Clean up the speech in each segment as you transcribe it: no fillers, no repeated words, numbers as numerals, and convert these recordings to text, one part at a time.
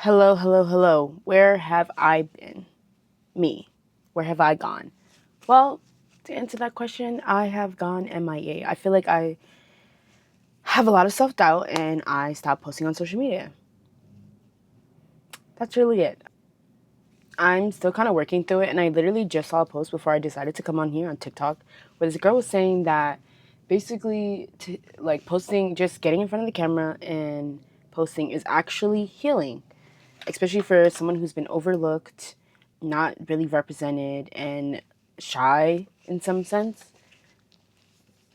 Hello, hello, hello. Where have I been? Me. Where have I gone? Well, to answer that question, I have gone MIA. I feel like I have a lot of self doubt and I stopped posting on social media. That's really it. I'm still kind of working through it, and I literally just saw a post before I decided to come on here on TikTok where this girl was saying that basically, like posting, just getting in front of the camera and posting is actually healing, especially for someone who's been overlooked, not really represented, and shy in some sense.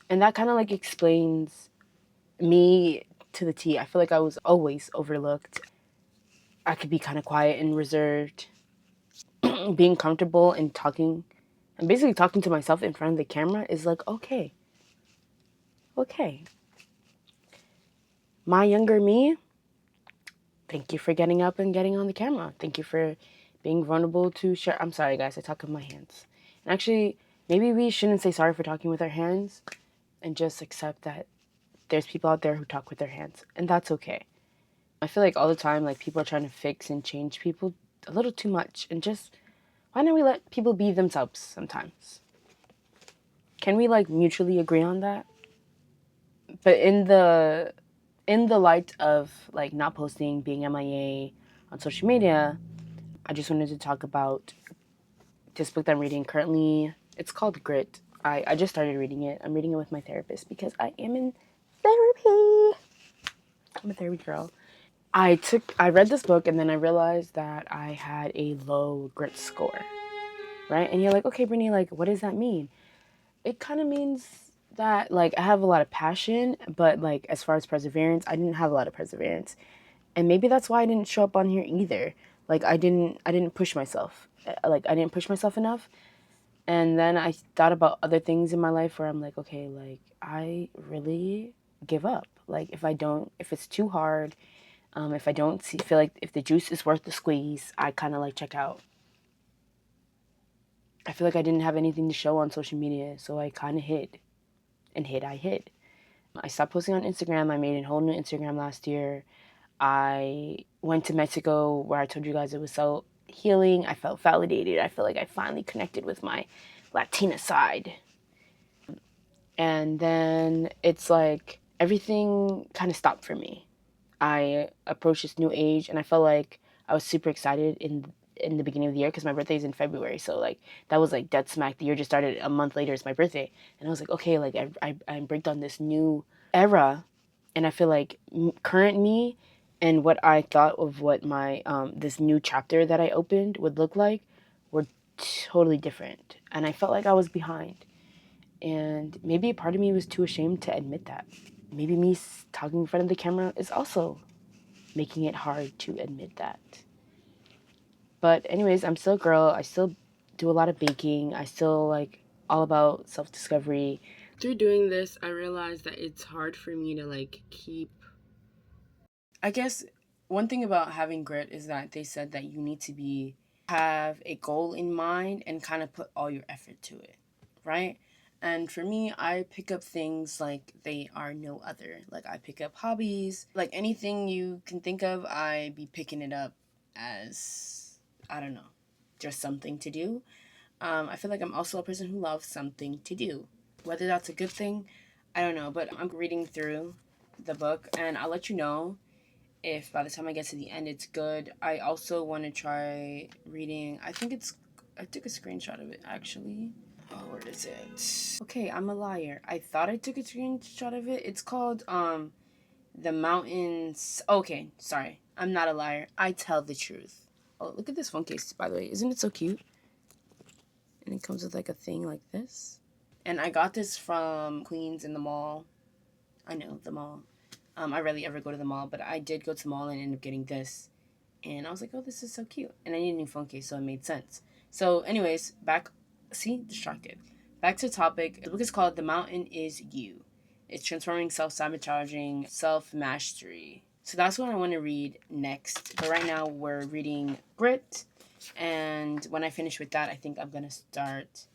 And that kind of like explains me to the T. I feel like I was always overlooked. I could be kind of quiet and reserved. Being comfortable and talking, and basically talking to myself in front of the camera is like, okay, okay. My younger me, thank you for getting up and getting on the camera. Thank you for being vulnerable to share. I'm sorry, guys, I talk with my hands. And actually, maybe we shouldn't say sorry for talking with our hands and just accept that there's people out there who talk with their hands, and that's okay. I feel like all the time, like, people are trying to fix and change people a little too much, and just why don't we let people be themselves sometimes? Can we like mutually agree on that? But in the light of like not posting, being MIA on social media, I just wanted to talk about this book that I'm reading currently. It's called Grit. I just started reading it. I'm reading it with my therapist because I am in therapy. I'm a therapy girl. I read this book and then I realized that I had a low grit score, right? And you're like, okay, Brittany, like, what does that mean? It kind of means that like I have a lot of passion, but like as far as perseverance, I didn't have a lot of perseverance, and maybe that's why I didn't show up on here either. Like I didn't push myself. Like I didn't push myself enough, and then I thought about other things in my life where I'm like, okay, like I really give up. Like if it's too hard, if I don't feel like if the juice is worth the squeeze, I kind of like check out. I feel like I didn't have anything to show on social media, so I kind of hid. And hid, I hid. I stopped posting on Instagram. I made a whole new Instagram last year. I went to Mexico where I told you guys it was so healing. I felt validated. I feel like I finally connected with my Latina side. And then it's like everything kind of stopped for me. I approached this new age and I felt like I was super excited in the beginning of the year because my birthday is in February. So like that was like dead smack. The year just started a month later. It's my birthday, and I was like, okay, like I embarked on this new era, and I feel like current me and what I thought of what my this new chapter that I opened would look like were totally different, and I felt like I was behind, and maybe a part of me was too ashamed to admit that. Maybe me talking in front of the camera is also making it hard to admit that. But anyways, I'm still a girl. I still do a lot of baking. I still like all about self-discovery. Through doing this, I realized that it's hard for me to like keep. I guess one thing about having grit is that they said that you need to be have a goal in mind and kind of put all your effort to it, right? And for me, I pick up things like they are no other. Like I pick up hobbies, like anything you can think of, I be picking it up as I don't know, just something to do. I feel like I'm also a person who loves something to do. Whether that's a good thing, I don't know. But I'm reading through the book, and I'll let you know if by the time I get to the end it's good. I also want to try reading. I took a screenshot of it actually. Oh, where is it? Okay, I'm a liar. I thought I took a screenshot of it. It's called The Mountains. Okay, sorry. I'm not a liar. I tell the truth. Oh, look at this phone case, by the way. Isn't it so cute? And it comes with like a thing like this. And I got this from Queens in the mall. I know, the mall. I rarely ever go to the mall, but I did go to the mall and end up getting this. And I was like, oh, this is so cute. And I need a new phone case, so it made sense. So, anyways, distracted. Back to the topic. The book is called The Mountain Is You. It's transforming self-sabotaging self-mastery. So that's what I want to read next. But right now we're reading Grit. And when I finish with that, I think I'm going to start.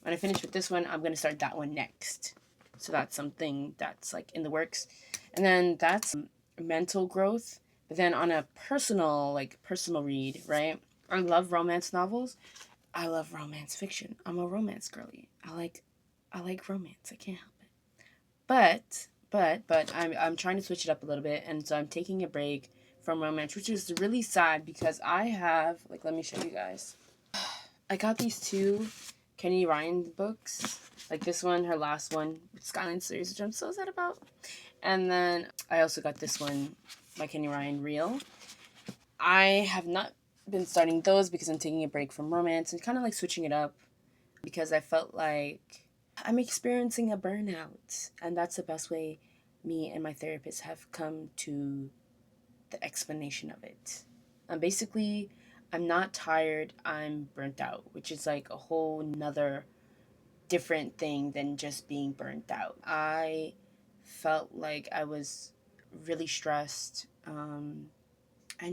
When I finish with this one, I'm going to start that one next. So that's something that's like in the works. And then that's mental growth But then on a personal read, right? I love romance novels. I love romance fiction. I'm a romance girly. I like romance. I can't help it. But I'm trying to switch it up a little bit, and so I'm taking a break from romance, which is really sad because I have, like, let me show you guys. I got these two Kenny Ryan books. Like this one, her last one, Skyline series, which I'm so sad about. And then I also got this one by Kenny Ryan, Real. I have not been starting those because I'm taking a break from romance and kind of like switching it up because I felt like I'm experiencing a burnout. And that's the best way me and my therapist have come to the explanation of it. Basically, I'm not tired, I'm burnt out, which is like a whole nother different thing than just being burnt out. I felt like I was really stressed and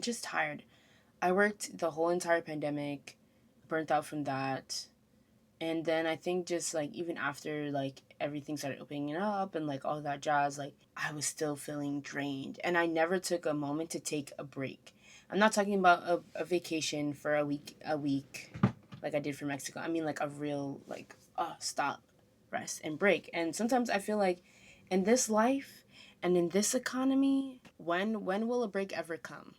just tired. I worked the whole entire pandemic, burnt out from that. And then I think just like even after like everything started opening up and like all that jazz, like I was still feeling drained. And I never took a moment to take a break. I'm not talking about a vacation for a week like I did for Mexico. I mean like a real like stop, rest and break. And sometimes I feel like in this life and in this economy, when will a break ever come?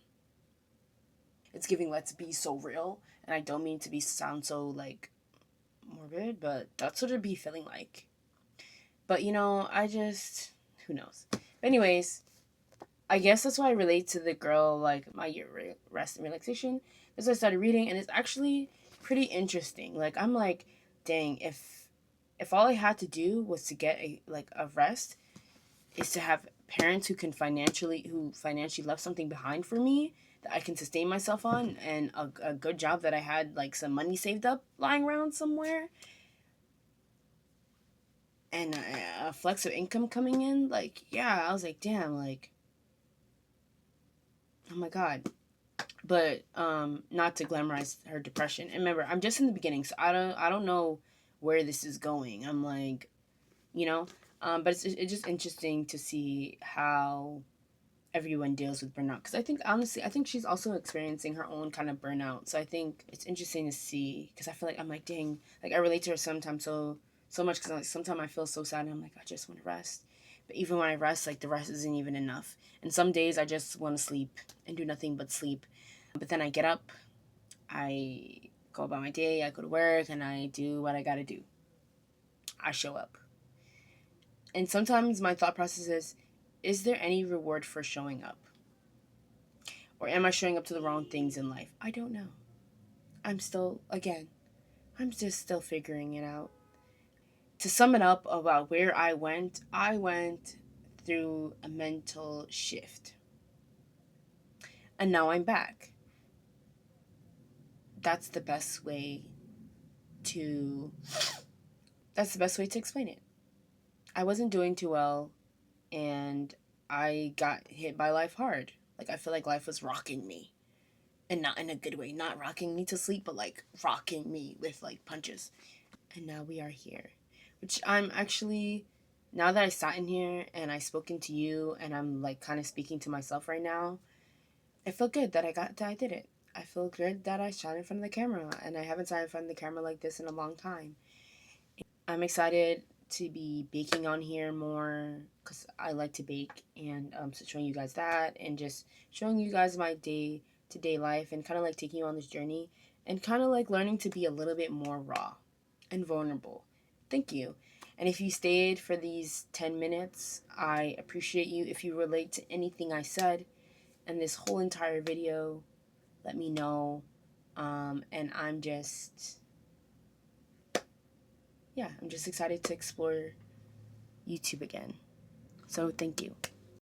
It's giving let's be so real. And I don't mean to be sound so like morbid, but that's what it'd be feeling like. But who knows? But anyways, I guess that's why I relate to the girl like my year rest and relaxation. As I started reading, and it's actually pretty interesting. Like I'm like, dang, if all I had to do was to get a rest, is to have parents who financially left something behind for me that I can sustain myself on, and a good job that I had like some money saved up lying around somewhere, and a flex of income coming in, like, yeah, I was like, damn, like, oh my God. But not to glamorize her depression. And remember, I'm just in the beginning, so I don't know where this is going. I'm like, you know, but it's just interesting to see how everyone deals with burnout, because I think honestly, I think she's also experiencing her own kind of burnout. So I think it's interesting to see, because I feel like I'm like, dang, like I relate to her sometimes so much, because like, sometimes I feel so sad and I'm like, I just want to rest. But even when I rest, like the rest isn't even enough. And some days I just want to sleep and do nothing but sleep. But then I get up, I go about my day, I go to work, and I do what I gotta do. I show up. And sometimes my thought process is there any reward for showing up? Or am I showing up to the wrong things in life? I don't know. I'm just still figuring it out. To sum it up about where I went through a mental shift. And now I'm back. That's the best way to explain it. I wasn't doing too well, and I got hit by life hard. Like I feel like life was rocking me. And not in a good way, not rocking me to sleep, but like rocking me with like punches. And now we are here, which I'm actually, now that I sat in here and I spoken to you and I'm like kind of speaking to myself right now, I feel good that I did it. I feel good that I shot in front of the camera, and I haven't sat in front of the camera like this in a long time. I'm excited to be baking on here more because I like to bake, and so showing you guys that and just showing you guys my day to day life and kind of like taking you on this journey and kind of like learning to be a little bit more raw and vulnerable. Thank you. And if you stayed for these 10 minutes, I appreciate you. If you relate to anything I said in this whole entire video, let me know. And I'm just excited to explore YouTube again. So thank you.